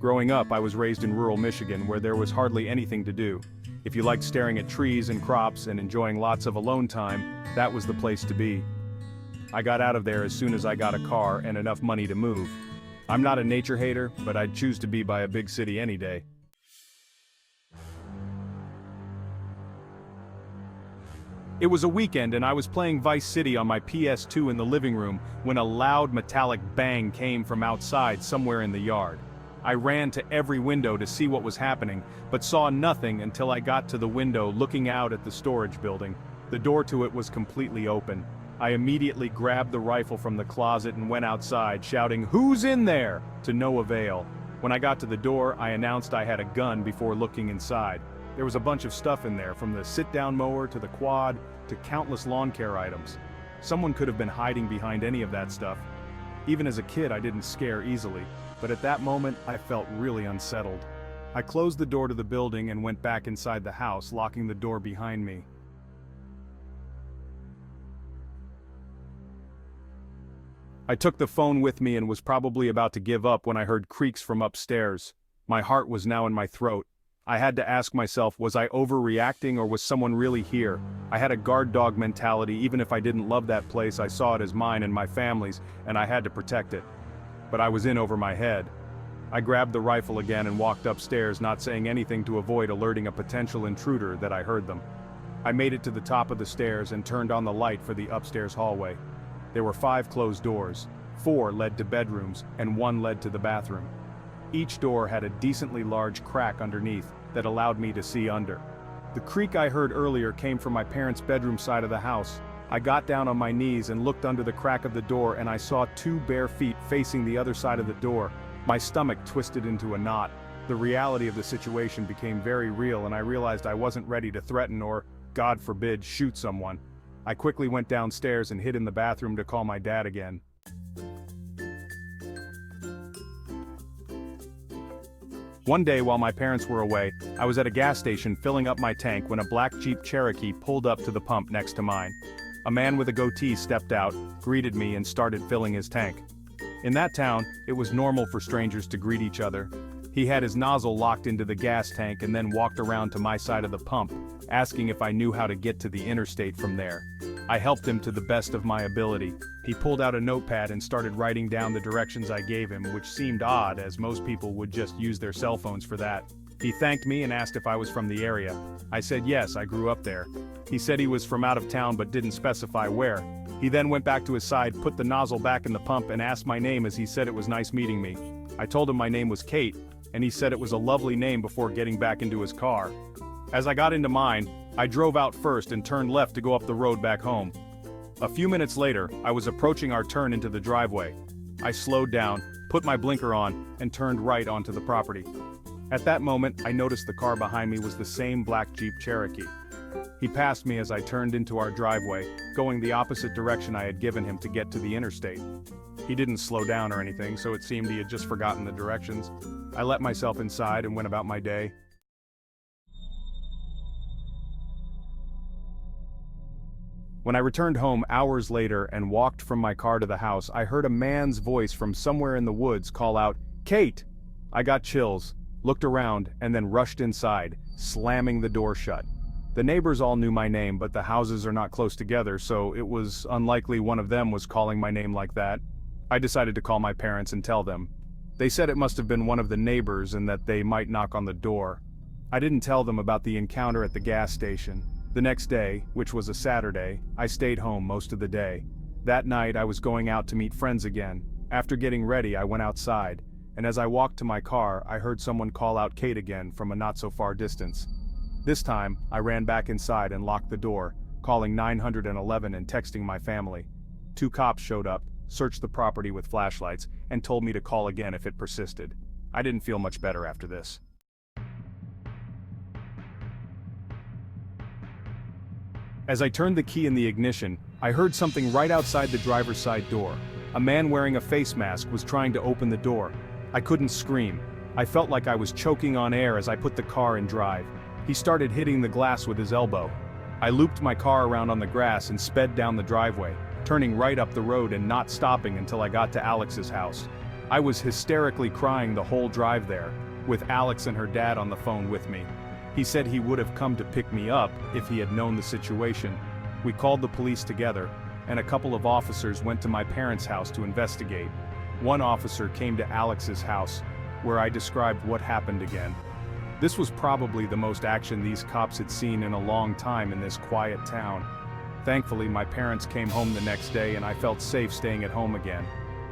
Growing up, I was raised in rural Michigan where there was hardly anything to do. If you liked staring at trees and crops and enjoying lots of alone time, that was the place to be. I got out of there as soon as I got a car and enough money to move. I'm not a nature hater, but I'd choose to be by a big city any day. It was a weekend and I was playing Vice City on my PS2 in the living room when a loud metallic bang came from outside somewhere in the yard. I ran to every window to see what was happening, but saw nothing until I got to the window looking out at the storage building. The door to it was completely open. I immediately grabbed the rifle from the closet and went outside, shouting, "Who's in there?" to no avail. When I got to the door, I announced I had a gun before looking inside. There was a bunch of stuff in there, from the sit-down mower to the quad to countless lawn care items. Someone could have been hiding behind any of that stuff. Even as a kid, I didn't scare easily, but at that moment, I felt really unsettled. I closed the door to the building and went back inside the house, locking the door behind me. I took the phone with me and was probably about to give up when I heard creaks from upstairs. My heart was now in my throat. I had to ask myself, was I overreacting or was someone really here? I had a guard dog mentality. Even if I didn't love that place, I saw it as mine and my family's, and I had to protect it. But I was in over my head. I grabbed the rifle again and walked upstairs, not saying anything to avoid alerting a potential intruder that I heard them. I made it to the top of the stairs and turned on the light for the upstairs hallway. There were 5 closed doors. 4 led to bedrooms, and 1 led to the bathroom. Each door had a decently large crack underneath that allowed me to see under. The creak I heard earlier came from my parents' bedroom side of the house. I got down on my knees and looked under the crack of the door, and I saw 2 bare feet facing the other side of the door. My stomach twisted into a knot. The reality of the situation became very real, and I realized I wasn't ready to threaten or, God forbid, shoot someone. I quickly went downstairs and hid in the bathroom to call my dad again. One day while my parents were away, I was at a gas station filling up my tank when a black Jeep Cherokee pulled up to the pump next to mine. A man with a goatee stepped out, greeted me, and started filling his tank. In that town, it was normal for strangers to greet each other. He had his nozzle locked into the gas tank and then walked around to my side of the pump, asking if I knew how to get to the interstate from there. I helped him to the best of my ability. He pulled out a notepad and started writing down the directions I gave him, which seemed odd as most people would just use their cell phones for that. He thanked me and asked if I was from the area. I said yes, I grew up there. He said he was from out of town but didn't specify where. He then went back to his side, put the nozzle back in the pump, and asked my name as he said it was nice meeting me. I told him my name was Kate, and he said it was a lovely name before getting back into his car. As I got into mine, I drove out first and turned left to go up the road back home. A few minutes later, I was approaching our turn into the driveway. I slowed down, put my blinker on, and turned right onto the property. At that moment, I noticed the car behind me was the same black Jeep Cherokee. He passed me as I turned into our driveway, going the opposite direction I had given him to get to the interstate. He didn't slow down or anything, so it seemed he had just forgotten the directions. I let myself inside and went about my day. When I returned home hours later and walked from my car to the house, I heard a man's voice from somewhere in the woods call out, "Kate!" I got chills, looked around, and then rushed inside, slamming the door shut. The neighbors all knew my name, but the houses are not close together, so it was unlikely one of them was calling my name like that. I decided to call my parents and tell them. They said it must have been one of the neighbors and that they might knock on the door. I didn't tell them about the encounter at the gas station. The next day, which was a Saturday, I stayed home most of the day. That night I was going out to meet friends again. After getting ready, I went outside, and as I walked to my car, I heard someone call out Kate again from a not-so-far distance. This time, I ran back inside and locked the door, calling 911 and texting my family. 2 cops showed up, searched the property with flashlights, and told me to call again if it persisted. I didn't feel much better after this. As I turned the key in the ignition, I heard something right outside the driver's side door. A man wearing a face mask was trying to open the door. I couldn't scream. I felt like I was choking on air as I put the car in drive. He started hitting the glass with his elbow. I looped my car around on the grass and sped down the driveway, turning right up the road and not stopping until I got to Alex's house. I was hysterically crying the whole drive there, with Alex and her dad on the phone with me. He said he would have come to pick me up if he had known the situation. We called the police together, and a couple of officers went to my parents' house to investigate. One officer came to Alex's house, where I described what happened again. This was probably the most action these cops had seen in a long time in this quiet town. Thankfully, my parents came home the next day and I felt safe staying at home again.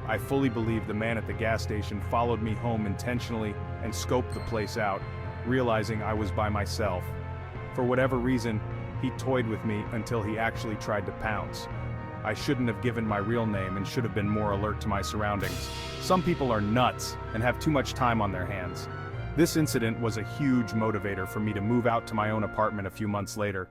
I fully believe the man at the gas station followed me home intentionally and scoped the place out, realizing I was by myself. For whatever reason, he toyed with me until he actually tried to pounce. I shouldn't have given my real name and should have been more alert to my surroundings. Some people are nuts and have too much time on their hands. This incident was a huge motivator for me to move out to my own apartment a few months later.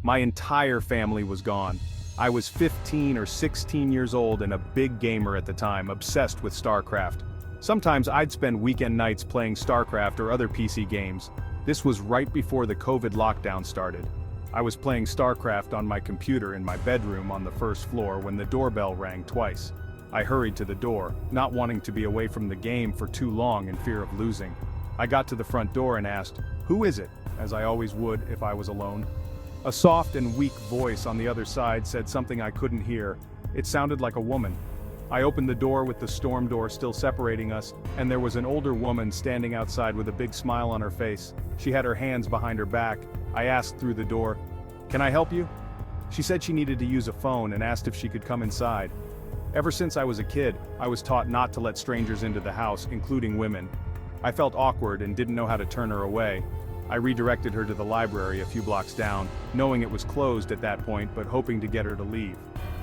My entire family was gone. I was 15 or 16 years old and a big gamer at the time, obsessed with StarCraft. Sometimes I'd spend weekend nights playing StarCraft or other PC games. This was right before the COVID lockdown started. I was playing StarCraft on my computer in my bedroom on the first floor when the doorbell rang twice. I hurried to the door, not wanting to be away from the game for too long in fear of losing. I got to the front door and asked, "Who is it?" as I always would if I was alone. A soft and weak voice on the other side said something I couldn't hear. It sounded like a woman. I opened the door with the storm door still separating us, and there was an older woman standing outside with a big smile on her face. She had her hands behind her back. I asked through the door, "Can I help you?" She said she needed to use a phone and asked if she could come inside. Ever since I was a kid, I was taught not to let strangers into the house, including women. I felt awkward and didn't know how to turn her away. I redirected her to the library a few blocks down, knowing it was closed at that point but hoping to get her to leave.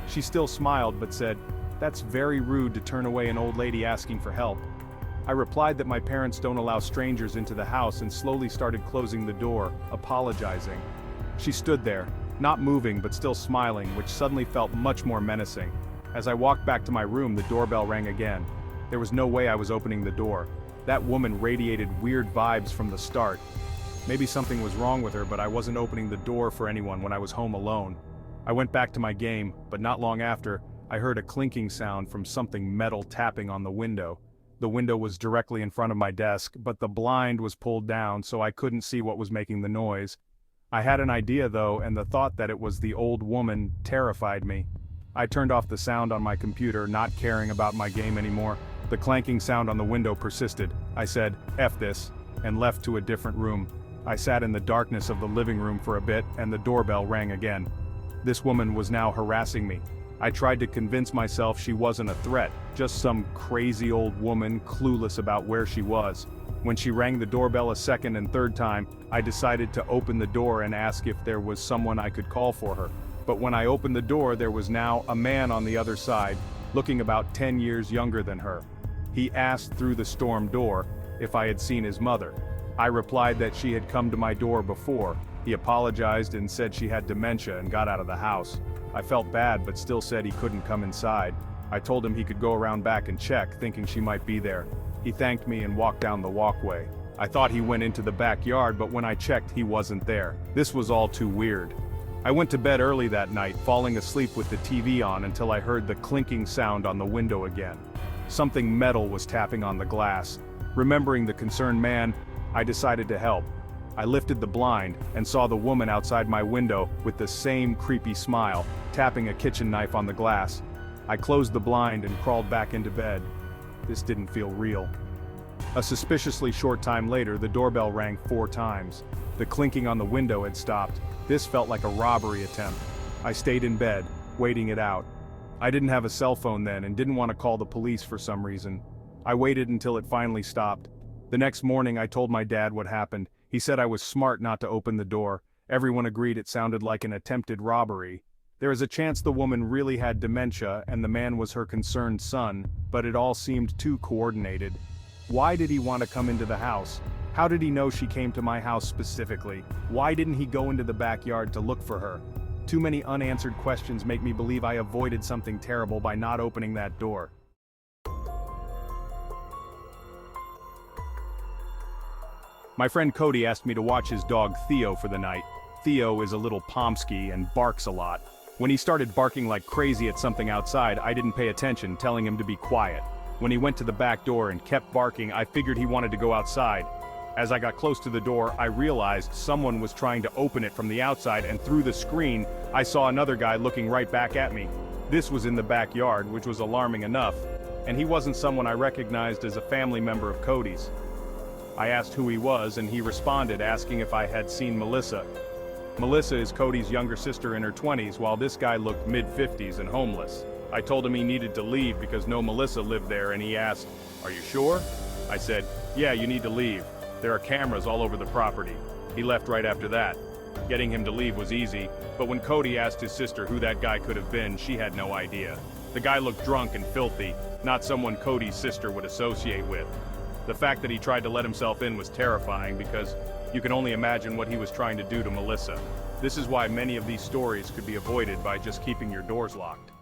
She still smiled but said, "That's very rude to turn away an old lady asking for help." I replied that my parents don't allow strangers into the house and slowly started closing the door, apologizing. She stood there, not moving but still smiling, which suddenly felt much more menacing. As I walked back to my room, the doorbell rang again. There was no way I was opening the door. That woman radiated weird vibes from the start. Maybe something was wrong with her, but I wasn't opening the door for anyone when I was home alone. I went back to my game, but not long after, I heard a clinking sound from something metal tapping on the window. The window was directly in front of my desk, but the blind was pulled down so I couldn't see what was making the noise. I had an idea though, and the thought that it was the old woman terrified me. I turned off the sound on my computer, not caring about my game anymore. The clanking sound on the window persisted. I said, "F this," and left to a different room. I sat in the darkness of the living room for a bit, and the doorbell rang again. This woman was now harassing me. I tried to convince myself she wasn't a threat, just some crazy old woman clueless about where she was. When she rang the doorbell a second and third time, I decided to open the door and ask if there was someone I could call for her. But when I opened the door, there was now a man on the other side, looking about 10 years younger than her. He asked through the storm door if I had seen his mother. I replied that she had come to my door before. He apologized and said she had dementia and got out of the house. I felt bad but still said he couldn't come inside. I told him he could go around back and check, thinking she might be there. He thanked me and walked down the walkway. I thought he went into the backyard, but when I checked, he wasn't there. This was all too weird. I went to bed early that night, falling asleep with the TV on until I heard the clinking sound on the window again. Something metal was tapping on the glass. Remembering the concerned man, I decided to help. I lifted the blind and saw the woman outside my window with the same creepy smile, tapping a kitchen knife on the glass. I closed the blind and crawled back into bed. This didn't feel real. A suspiciously short time later, the doorbell rang 4 times. The clinking on the window had stopped. This felt like a robbery attempt. I stayed in bed, waiting it out. I didn't have a cell phone then and didn't want to call the police for some reason. I waited until it finally stopped. The next morning I told my dad what happened. He said I was smart not to open the door. Everyone agreed it sounded like an attempted robbery. There is a chance the woman really had dementia and the man was her concerned son, but it all seemed too coordinated. Why did he want to come into the house? How did he know she came to my house specifically? Why didn't he go into the backyard to look for her? Too many unanswered questions make me believe I avoided something terrible by not opening that door. My friend Cody asked me to watch his dog Theo for the night. Theo is a little Pomsky and barks a lot. When he started barking like crazy at something outside, I didn't pay attention, telling him to be quiet. When he went to the back door and kept barking, I figured he wanted to go outside. As I got close to the door, I realized someone was trying to open it from the outside, and through the screen, I saw another guy looking right back at me. This was in the backyard, which was alarming enough, and he wasn't someone I recognized as a family member of Cody's. I asked who he was, and he responded asking if I had seen Melissa. Melissa is Cody's younger sister in her 20s, while this guy looked mid-50s and homeless. I told him he needed to leave because no Melissa lived there, and he asked, "Are you sure?" I said, "Yeah, you need to leave. There are cameras all over the property." He left right after that. Getting him to leave was easy, but when Cody asked his sister who that guy could have been, she had no idea. The guy looked drunk and filthy, not someone Cody's sister would associate with. The fact that he tried to let himself in was terrifying because you can only imagine what he was trying to do to Melissa. This is why many of these stories could be avoided by just keeping your doors locked.